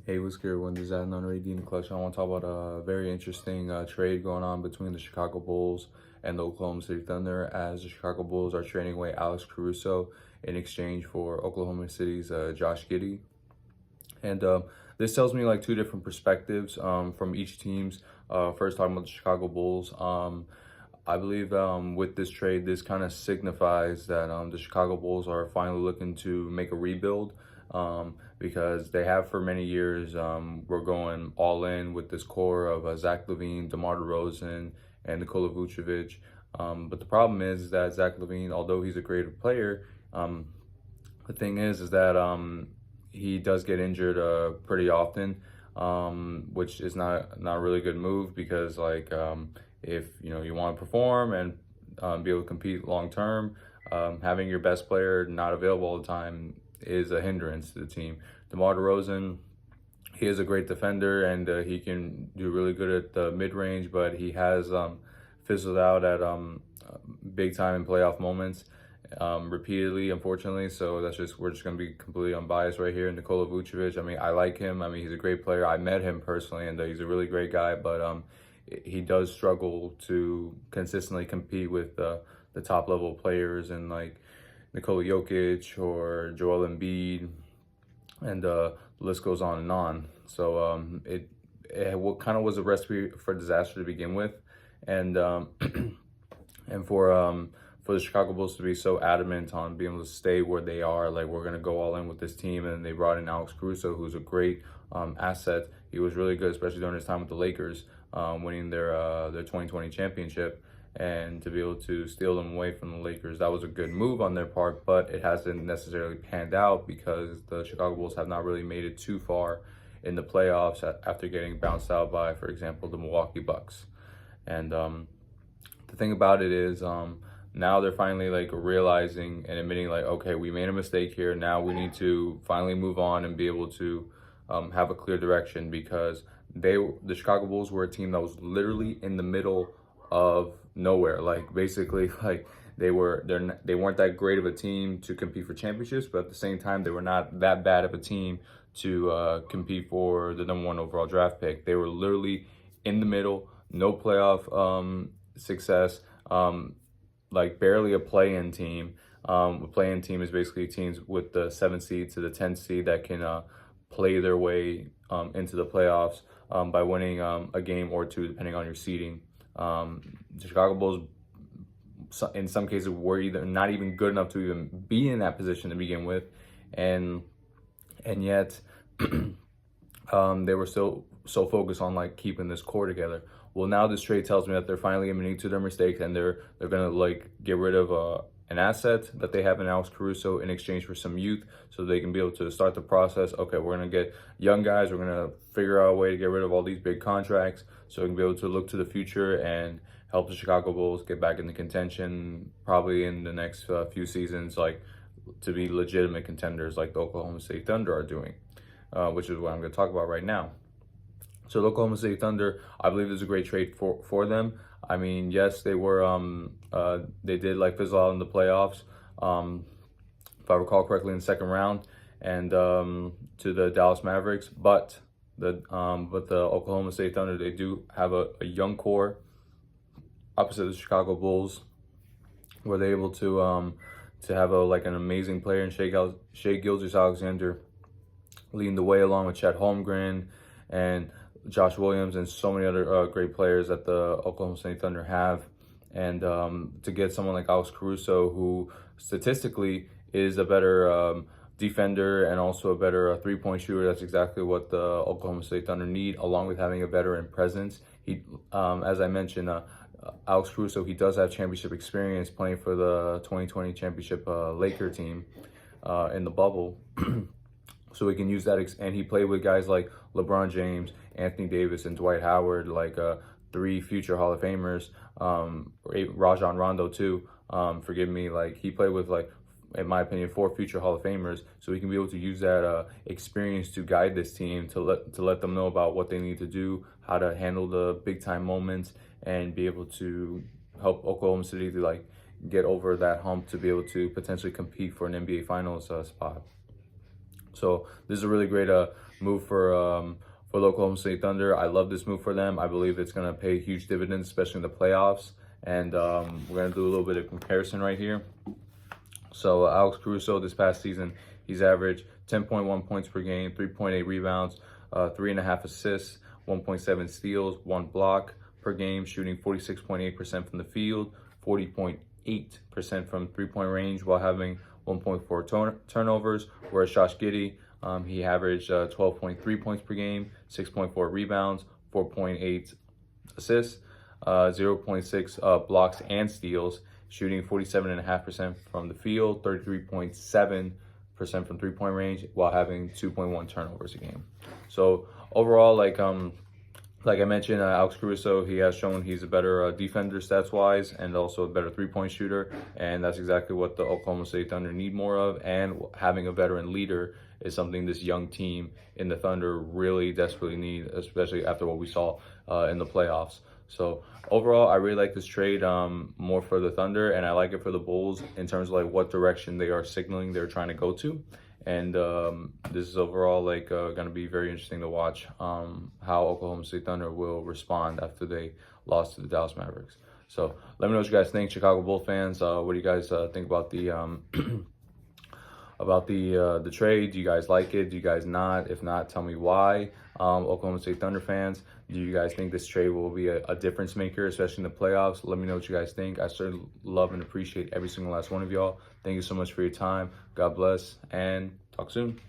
Hey, what's good? When there's that non-redeem in the collection, I want to talk about a very interesting trade going on between the Chicago Bulls and the Oklahoma City Thunder, as the Chicago Bulls are trading away Alex Caruso in exchange for Oklahoma City's Josh Giddey. And this tells me like two different perspectives from each team's. First, talking about the Chicago Bulls. I believe with this trade, this kind of signifies that the Chicago Bulls are finally looking to make a rebuild, because they have for many years. We're going all in with this core of Zach LaVine, DeMar DeRozan, and Nikola Vucevic. But the problem is that Zach LaVine, although he's a creative player, the thing is that he does get injured pretty often, which is not a really good move, because if you want to perform and be able to compete long term, having your best player not available all the time is a hindrance to the team. DeMar DeRozan, he is a great defender, and he can do really good at the mid range, but he has fizzled out at big time in playoff moments repeatedly, unfortunately. So we're just going to be completely unbiased right here. Nikola Vucevic, I mean, I like him. I mean, he's a great player. I met him personally, and he's a really great guy, but he does struggle to consistently compete with the top level players, and like Nikola Jokic or Joel Embiid, and the list goes on and on. So it what kind of was a recipe for disaster to begin with, and and for the Chicago Bulls to be so adamant on being able to stay where they are, like, we're gonna go all in with this team, and they brought in Alex Caruso, who's a great asset. He was really good, especially during his time with the Lakers, winning their 2020 championship. And to be able to steal them away from the Lakers, that was a good move on their part, but it hasn't necessarily panned out, because the Chicago Bulls have not really made it too far in the playoffs after getting bounced out by, for example, the Milwaukee Bucks. And the thing about it is, now they're finally like realizing and admitting, like, okay, we made a mistake here. Now we need to finally move on and be able to have a clear direction, because the Chicago Bulls were a team that was literally in the middle of nowhere. Like, basically, like, they weren't that great of a team to compete for championships, but at the same time, they were not that bad of a team to compete for the #1 overall draft pick. They were literally in the middle, no playoff success, like barely a play-in team. A play-in team is basically teams with the 7th seed to the 10th seed that can play their way into the playoffs by winning a game or two, depending on your seeding. The Chicago Bulls, in some cases, were either not even good enough to even be in that position to begin with, and yet they were still so focused on like keeping this core together. Well, now this trade tells me that they're finally admitting to their mistakes, and they're gonna like get rid of an asset that they have in Alex Caruso in exchange for some youth, so they can be able to start the process. Okay, we're gonna get young guys. We're gonna figure out a way to get rid of all these big contracts, so we can be able to look to the future and help the Chicago Bulls get back into contention, probably in the next few seasons, like to be legitimate contenders, like the Oklahoma City Thunder are doing, which is what I'm gonna talk about right now. So the Oklahoma City Thunder, I believe, is a great trade for them. I mean, yes, they were they did like fizzle out in the playoffs, if I recall correctly, in the second round, and to the Dallas Mavericks. But the Oklahoma City Thunder, they do have a young core, opposite the Chicago Bulls, where they're able to have an amazing player in Shai Gilgeous-Alexander leading the way, along with Chet Holmgren and Josh Williams, and so many other great players that the Oklahoma City Thunder have. And to get someone like Alex Caruso, who statistically is a better defender and also a better three-point shooter, that's exactly what the Oklahoma City Thunder need, along with having a veteran presence. He, as I mentioned, Alex Caruso, he does have championship experience playing for the 2020 championship Laker team in the bubble. So we can use that, and he played with guys like LeBron James, Anthony Davis, and Dwight Howard, like 3 future Hall of Famers. Rajon Rondo too. Forgive me. Like, he played with, like, in my opinion, 4 future Hall of Famers. So we can be able to use that experience to guide this team, to let them know about what they need to do, how to handle the big time moments, and be able to help Oklahoma City to like get over that hump to be able to potentially compete for an NBA Finals spot. So this is a really great move for the Oklahoma City Thunder. I love this move for them. I believe it's going to pay huge dividends, especially in the playoffs. And we're going to do a little bit of comparison right here. So Alex Caruso this past season, he's averaged 10.1 points per game, 3.8 rebounds, 3.5 assists, 1.7 steals, 1 block per game, shooting 46.8% from the field, 40.8% from three-point range, while having 1.4 turnovers. Whereas Josh Giddey, he averaged 12.3 points per game, 6.4 rebounds, 4.8 assists, 0.6 blocks and steals, shooting 47.5% from the field, 33.7% from three-point range, while having 2.1 turnovers a game. So overall, like I mentioned, Alex Caruso, he has shown he's a better defender stats-wise and also a better three-point shooter, and that's exactly what the Oklahoma City Thunder need more of. And having a veteran leader is something this young team in the Thunder really desperately need, especially after what we saw in the playoffs. So overall, I really like this trade more for the Thunder, and I like it for the Bulls in terms of like what direction they are signaling they're trying to go to. And this is overall like going to be very interesting to watch how Oklahoma City Thunder will respond after they lost to the Dallas Mavericks. So let me know what you guys think, Chicago Bulls fans. What do you guys think about the the trade? Do you guys like it? Do you guys not? If not, tell me why. Oklahoma City Thunder fans, do you guys think this trade will be a difference maker, especially in the playoffs? Let me know what you guys think. I certainly love and appreciate every single last one of y'all. Thank you so much for your time. God bless, and talk soon.